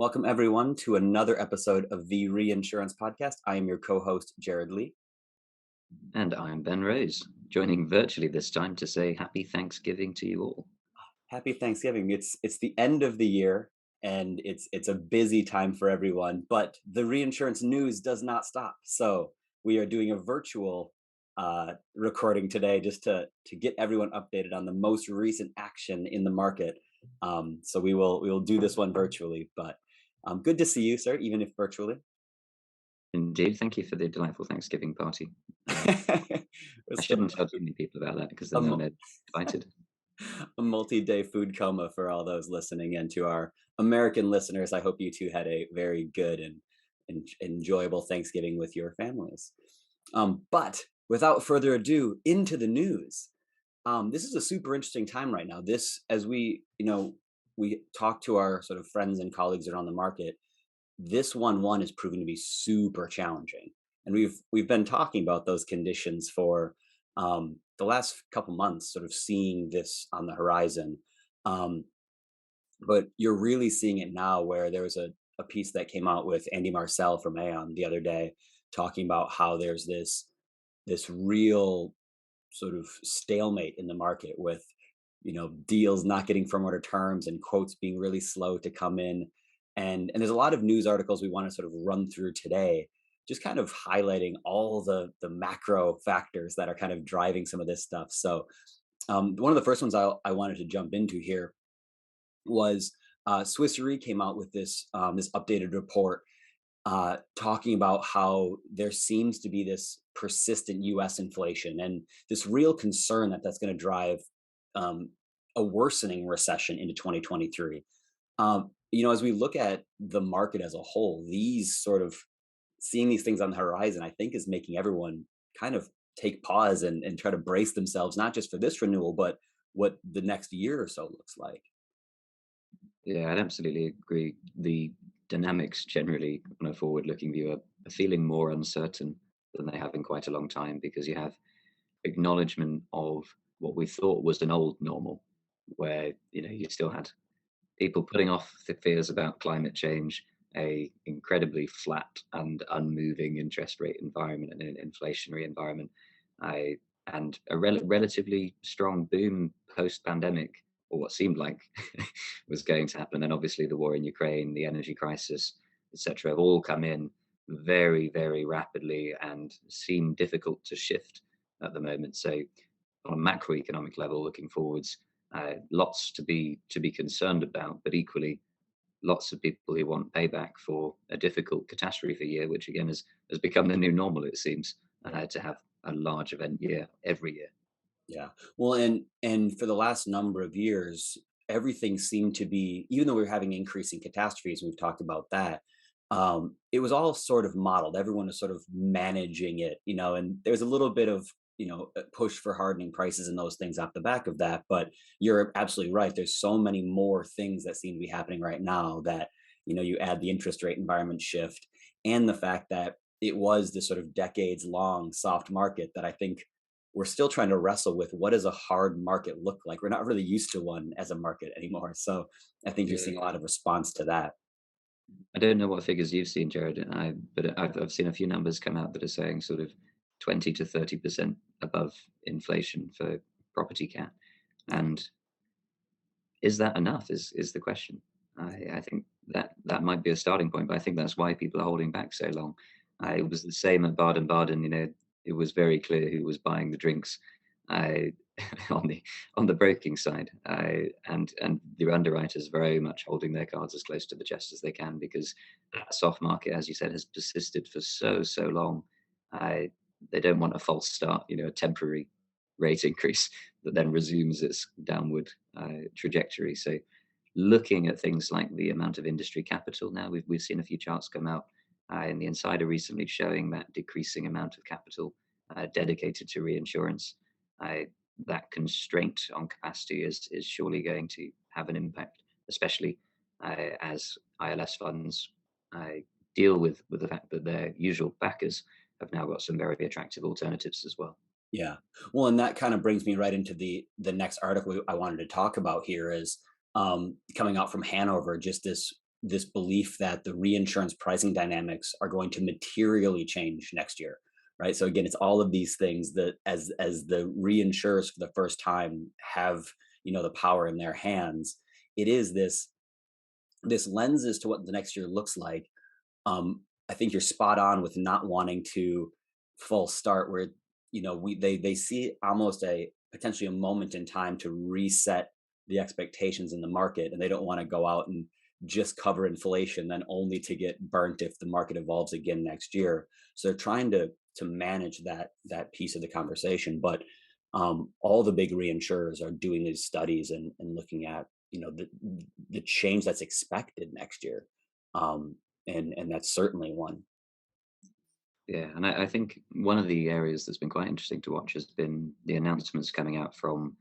Welcome, everyone, to another episode of the Reinsurance podcast. I am your co host, Jerad. And I'm Ben Rose, joining virtually this time to say happy Thanksgiving to you all. Happy Thanksgiving. It's the end of the year and it's a busy time for everyone, but the reinsurance news does not stop. So we are doing a virtual recording today just to get everyone updated on the most recent action in the market. So we will do this one virtually, but good to see you, sir, even if virtually. Indeed, thank you for the delightful Thanksgiving party. It I was still shouldn't tell too many people about that because a, then they'll know invited. a multi-day food coma for all those listening, and to our American listeners, I hope you two had a very good and enjoyable Thanksgiving with your families. But without further ado, into the news. This is a super interesting time right now. This, as we talk to our sort of friends and colleagues around the market, this one is proving to be super challenging, and we've been talking about those conditions for the last couple months, sort of seeing this on the horizon. um, but you're really seeing it now, where there was a piece that came out with Andy Marcel from Aon the other day, talking about how there's this real sort of stalemate in the market, with deals not getting firm order terms and quotes being really slow to come in. And there's a lot of news articles we want to sort of run through today, just kind of highlighting all the macro factors that are kind of driving some of this stuff. So one of the first ones I wanted to jump into here was Swiss Re came out with this updated report, talking about how there seems to be this persistent U.S. inflation and this real concern that that's going to drive um, a worsening recession into 2023. As we look at the market as a whole, these sort of seeing these things on the horizon, I think, is making everyone kind of take pause and try to brace themselves, not just for this renewal, but what the next year or so looks like. Yeah, I'd absolutely agree. The dynamics generally on a forward looking view are feeling more uncertain than they have in quite a long time because you have acknowledgement of what we thought was an old normal, where you still had people putting off the fears about climate change, a incredibly flat and unmoving interest rate environment and an inflationary environment, I, and a relatively strong boom post-pandemic, or what seemed like was going to happen. And obviously, the war in Ukraine, the energy crisis, etc., have all come in very, very rapidly and seem difficult to shift at the moment. So, on a macroeconomic level, looking forwards, lots to be concerned about, but equally lots of people who want payback for a difficult catastrophe year, which again has become the new normal. It seems to have a large event year every year. Yeah. Well, and for the last number of years, everything seemed to be, even though we were having increasing catastrophes, we've talked about that. It was all sort of modeled. Everyone was sort of managing it, and there's a little bit of, a push for hardening prices and those things off the back of that. But you're absolutely right. There's so many more things that seem to be happening right now that, you add the interest rate environment shift and the fact that it was this sort of decades long soft market that I think we're still trying to wrestle with. What does a hard market look like? We're not really used to one as a market anymore. So I think you're Yeah. seeing a lot of response to that. I don't know what figures you've seen, Jared, but I've seen a few numbers come out that are saying sort of 20 to 30% above inflation for property cat. Yeah. And is that enough? Is the question. I think that might be a starting point, but I think that's why people are holding back so long. It was the same at Baden-Baden. It was very clear who was buying the drinks uh, on the broking side, and the underwriters very much holding their cards as close to the chest as they can because that soft market, as you said, has persisted for so long. Uh, they don't want a false start, a temporary rate increase that then resumes its downward trajectory. So, looking at things like the amount of industry capital now, we've seen a few charts come out in the Insider recently showing that decreasing amount of capital dedicated to reinsurance. Uh, that constraint on capacity is surely going to have an impact, especially as ILS funds deal with the fact that their usual backers have now got some very attractive alternatives as well. Yeah. Well, and that kind of brings me right into the next article I wanted to talk about here is coming out from Hannover, just this this belief that the reinsurance pricing dynamics are going to materially change next year, right? So again, it's all of these things that as the reinsurers for the first time have, the power in their hands. It is this lens as to what the next year looks like. I think you're spot on with not wanting to full start where, they see almost a potentially a moment in time to reset the expectations in the market, and they don't want to go out and just cover inflation then only to get burnt if the market evolves again next year. So they're trying to manage that piece of the conversation. But all the big reinsurers are doing these studies and looking at, the change that's expected next year. And that's certainly one. Yeah, and I think one of the areas that's been quite interesting to watch has been the announcements coming out from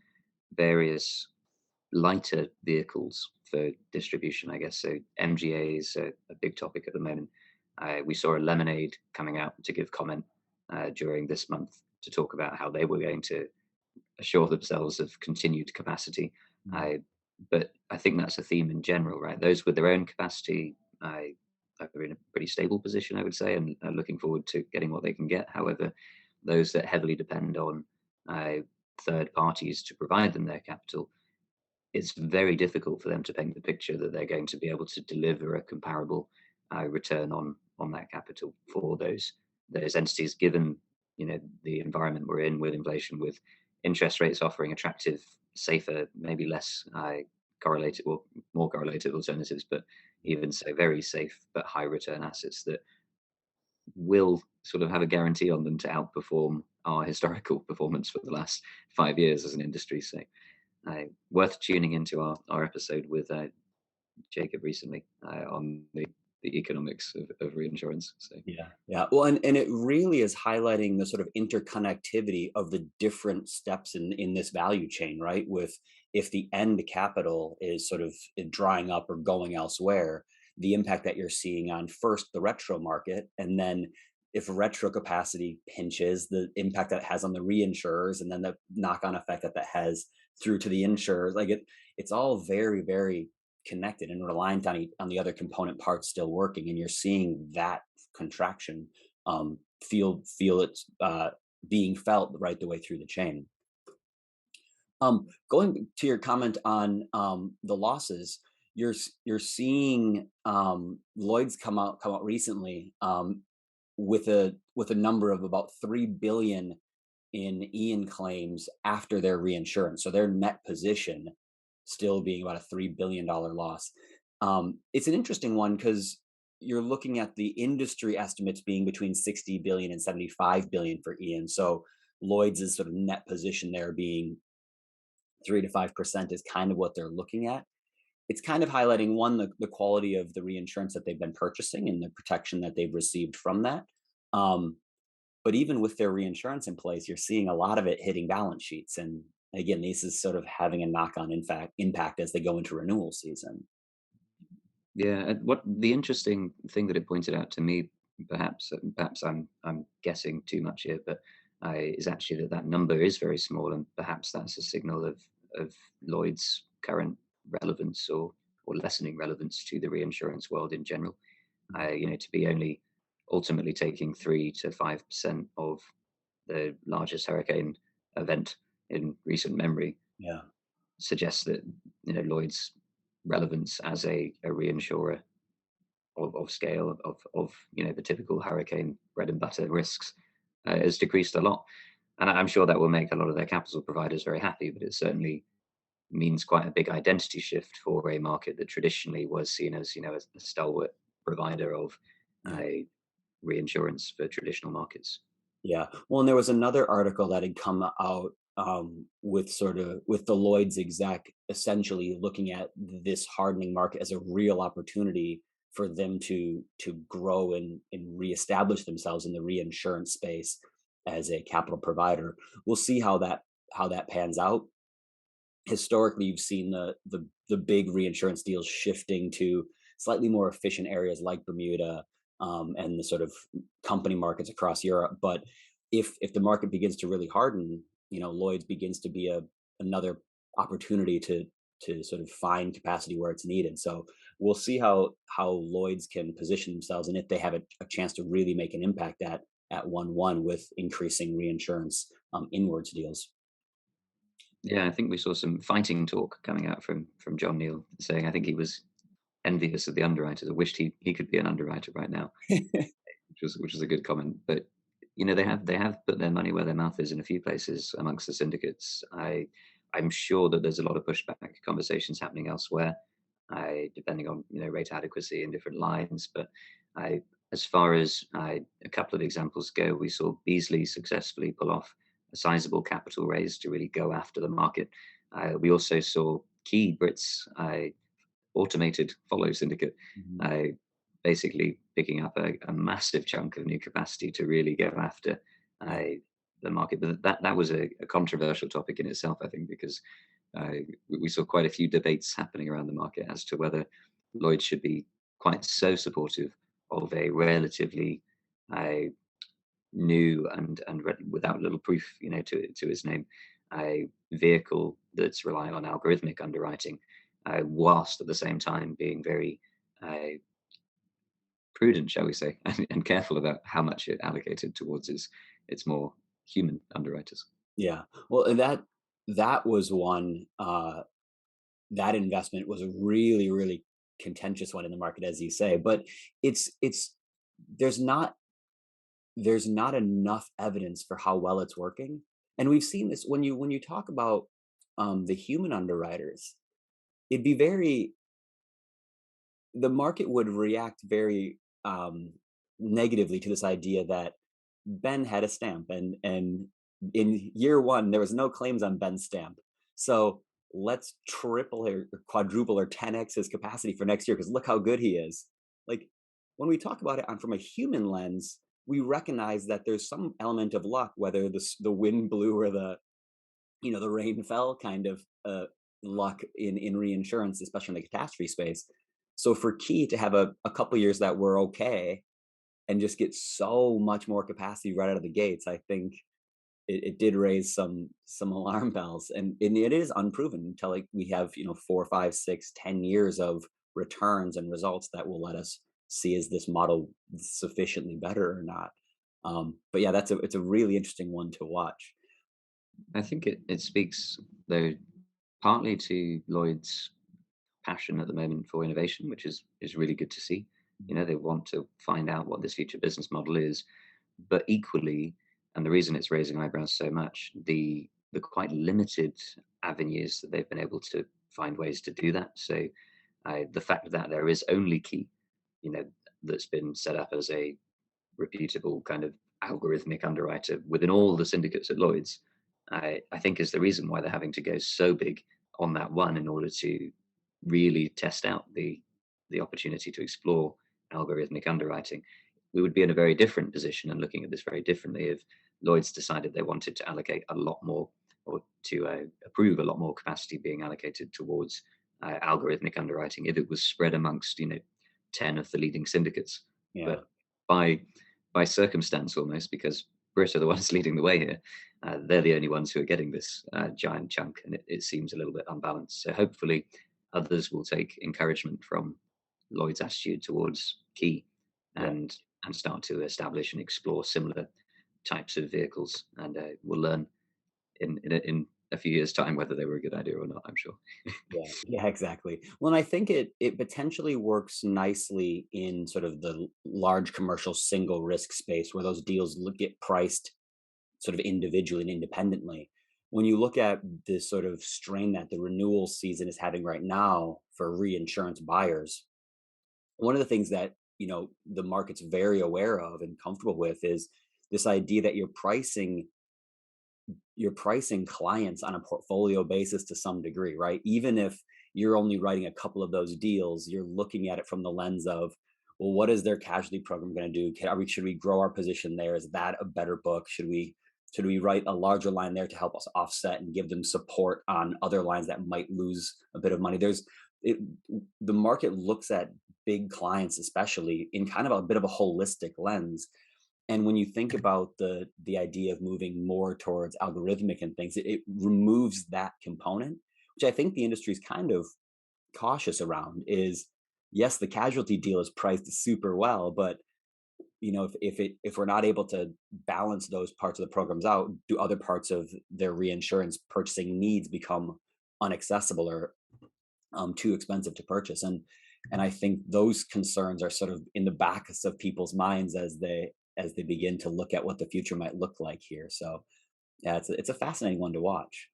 various lighter vehicles for distribution, I guess. So MGA is a big topic at the moment. We saw a Lemonade coming out to give comment during this month to talk about how they were going to assure themselves of continued capacity. Mm. I, but I think that's a theme in general, right? Those with their own capacity, are in a pretty stable position, I would say, and are looking forward to getting what they can get. However, those that heavily depend on uh, third parties to provide them their capital, it's very difficult for them to paint the picture that they're going to be able to deliver a comparable return on that capital for those entities, given the environment we're in with inflation, with interest rates offering attractive, safer, maybe less correlated or more correlated alternatives, but even so, very safe but high return assets that will sort of have a guarantee on them to outperform our historical performance for the last 5 years as an industry. So worth tuning into our episode with Jacob recently on the economics of reinsurance. So Yeah, yeah. Well, and it really is highlighting the sort of interconnectivity of the different steps in this value chain, right? With if the end capital is sort of drying up or going elsewhere, the impact that you're seeing on first the retro market, and then if retro capacity pinches, the impact that it has on the reinsurers, and then the knock-on effect that has through to the insurers. Like it's all very, very connected and reliant on the other component parts still working, and you're seeing that contraction feel it's being felt right the way through the chain. Going to your comment on the losses, you're seeing Lloyd's come out recently with a number of about 3 billion in Ian claims after their reinsurance. So their net position still being about a $3 billion loss. It's an interesting one because you're looking at the industry estimates being between 60 billion and 75 billion for Ian. So Lloyd's is sort of net position there being 3 to 5% is kind of what they're looking at. It's kind of highlighting one, the quality of the reinsurance that they've been purchasing and the protection that they've received from that. Um, but even with their reinsurance in place, you're seeing a lot of it hitting balance sheets. And again, this is sort of having a knock-on impact as they go into renewal season. yeah, and what the interesting thing that it pointed out to me, perhaps I'm guessing too much here, but is actually that that number is very small, and perhaps that's a signal of Lloyd's current relevance or lessening relevance to the reinsurance world in general. To be only ultimately taking 3 to 5% of the largest hurricane event in recent memory Yeah. suggests that Lloyd's relevance as a reinsurer of scale of the typical hurricane bread and butter risks has decreased a lot, and I'm sure that will make a lot of their capital providers very happy. But it certainly means quite a big identity shift for a market that traditionally was seen as a stalwart provider of Yeah. uh, reinsurance for traditional markets. Yeah. Well, and there was another article that had come out with the Lloyd's exec essentially looking at this hardening market as a real opportunity for them to grow and reestablish themselves in the reinsurance space as a capital provider. We'll see how that pans out. Historically, you've seen the big reinsurance deals shifting to slightly more efficient areas like Bermuda, and the sort of company markets across Europe. But if the market begins to really harden, Lloyd's begins to be another opportunity to sort of find capacity where it's needed. So we'll see how Lloyd's can position themselves, and if they have a chance to really make an impact at 1/1 with increasing reinsurance inwards deals. Yeah, I think we saw some fighting talk coming out from John Neal saying I think he was envious of the underwriters. I wished he could be an underwriter right now, which was a good comment. But they have put their money where their mouth is in a few places amongst the syndicates. I'm sure that there's a lot of pushback conversations happening elsewhere, depending on rate adequacy in different lines. But I, as far as a couple of examples go, we saw Beasley successfully pull off a sizable capital raise to really go after the market. We also saw key Brits automated follow syndicate, Mhm. uh, basically picking up a massive chunk of new capacity to really go after Yeah. uh, the market. But that was a controversial topic in itself, I think, because we saw quite a few debates happening around the market as to whether Lloyd should be quite so supportive of a relatively uh, new and without little proof, to his name, a vehicle that's relying on algorithmic underwriting, whilst at the same time being very uh, prudent, shall we say, and careful about how much it allocated towards its more human underwriters. Yeah. Well, and that was one that investment was a really, really contentious one in the market, as you say. But it's there's not there's not enough evidence for how well it's working. And we've seen this when you talk about the human underwriters, it'd be very the market would react very negatively to this idea that Ben had a stamp, and in year one there was no claims on Ben's stamp. So let's triple or quadruple or 10x his capacity for next year because look how good he is. Like when we talk about it on from a human lens, we recognize that there's some element of luck, whether the wind blew or the rain fell kind of luck in reinsurance, especially in the catastrophe space. So for Key to have a couple years that were okay and just get so much more capacity right out of the gates, I think it did raise some alarm bells, and it is unproven until like we have 4, 5, 6, 10 years of returns and results that will let us see is this model sufficiently better or not. But yeah, it's a really interesting one to watch. I think it speaks, though, partly to Lloyd's passion at the moment for innovation, which is really good to see. They want to find out what this future business model is, but equally, and the reason it's raising eyebrows so much, the quite limited avenues that they've been able to find ways to do that. So the fact that there is only Key, you know, that's been set up as a reputable kind of algorithmic underwriter within all the syndicates at Lloyd's, I think is the reason why they're having to go so big on that one in order to really test out the opportunity to explore algorithmic underwriting. We would be in a very different position and looking at this very differently if Lloyd's decided they wanted to allocate a lot more or to approve a lot more capacity being allocated towards algorithmic underwriting if it was spread amongst 10 of the leading syndicates. Yeah. But by by circumstance almost, because Brit are the ones leading the way here. They're the only ones who are getting this giant chunk, and it seems a little bit unbalanced. So hopefully, others will take encouragement from Lloyd's attitude towards Key, Yeah. and and start to establish and explore similar types of vehicles, and we'll learn in a few years' time whether they were a good idea or not. I'm sure. Yeah, yeah, exactly. Well, and I think it potentially works nicely in sort of the large commercial single risk space where those deals get priced sort of individually and independently. When you look at this sort of strain that the renewal season is having right now for reinsurance buyers, one of the things that the market's very aware of and comfortable with is this idea that you're pricing clients on a portfolio basis to some degree, right? Even if you're only writing a couple of those deals, you're looking at it from the lens of, well, what is their casualty program going to do? Should we grow our position there? Is that a better book? Should we write a larger line there to help us offset and give them support on other lines that might lose a bit of money? It, the market looks at big clients, especially in kind of a bit of a holistic lens, and when you think about the idea of moving more towards algorithmic and things, it removes that component, which I think the industry is kind of cautious around, is yes, the casualty deal is priced super well, but if we're not able to balance those parts of the programs out, do other parts of their reinsurance purchasing needs become unaccessible or too expensive to purchase? And I think those concerns are sort of in the backs of people's minds as they begin to look at what the future might look like here. So yeah, it's a fascinating one to watch.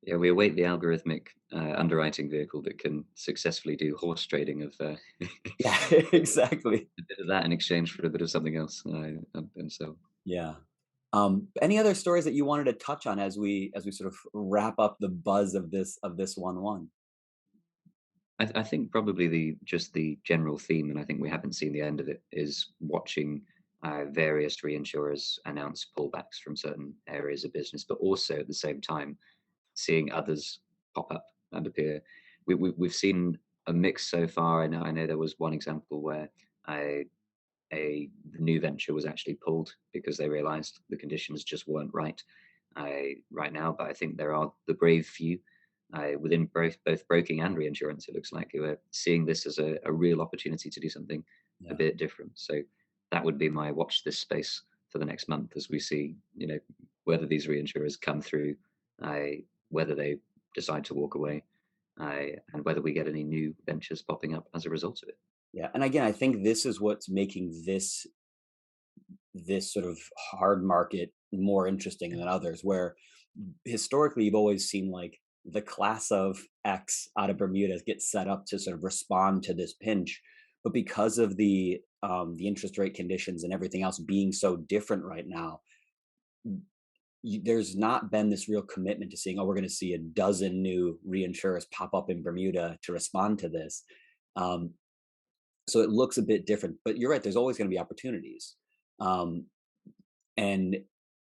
Yeah, we await the algorithmic underwriting vehicle that can successfully do horse trading of Yeah, exactly. a bit of that in exchange for a bit of something else. And so Yeah. Any other stories that you wanted to touch on as we sort of wrap up the buzz of this one? I think probably just the general theme, and I think we haven't seen the end of it, is watching various reinsurers announce pullbacks from certain areas of business, but also at the same time seeing others pop up and appear. We've seen a mix so far. I know there was one example where a the new venture was actually pulled because they realized the conditions just weren't right right now. But I think there are the brave few within both broking and reinsurance, it looks like, who are seeing this as a real opportunity to do something a Yeah. bit different. So that would be my watch this space for the next month as we see, whether these reinsurers come through, whether they decide to walk away, and whether we get any new ventures popping up as a result of it. Yeah. And again, I think this is what's making this sort of hard market more interesting than others, where historically you've always seen like the class of X out of Bermuda gets set up to sort of respond to this pinch. But because of the interest rate conditions and everything else being so different right now, there's not been this real commitment to seeing, oh, we're going to see a dozen new reinsurers pop up in Bermuda to respond to this. Um, so it looks a bit different, but you're right. There's always going to be opportunities. Um, and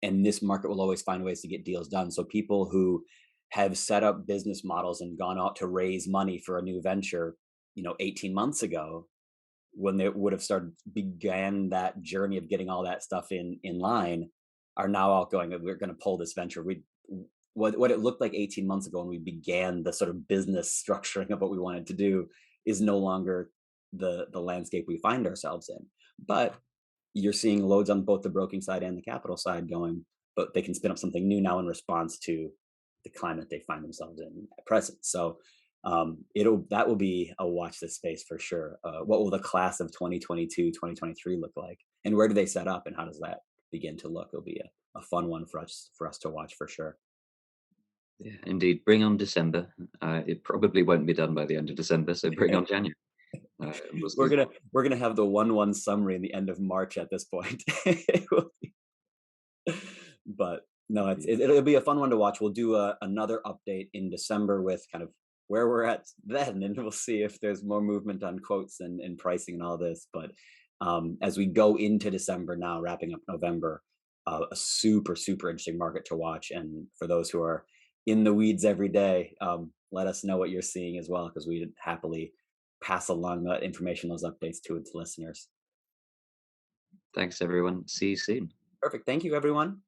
this market will always find ways to get deals done. So people who have set up business models and gone out to raise money for a new venture, 18 months ago, when they would have started began that journey of getting all that stuff in line, are now out going, we're going to pull this venture. We what it looked like 18 months ago when we began the sort of business structuring of what we wanted to do is no longer the landscape we find ourselves in. But you're seeing loads on both the broking side and the capital side going, but they can spin up something new now in response to the climate they find themselves in at present. So it'll that will be a watch this space for sure. What will the class of 2022, 2023 look like, and where do they set up, and how does that begin to look? It'll be a fun one for us to watch for sure. Yeah, indeed. Bring on December. It probably won't be done by the end of December, so bring on January. We'll we're see. gonna we're gonna have the 1 summary in the end of March at this point. But no, it'll be a fun one to watch. We'll do another update in December with kind of where we're at then, and we'll see if there's more movement on quotes and pricing and all this. But as we go into December now, wrapping up November, a super interesting market to watch. And for those who are in the weeds every day, let us know what you're seeing as well, because we happily pass along that information, those updates to its listeners. Thanks, everyone. See you soon. Perfect. Thank you, everyone.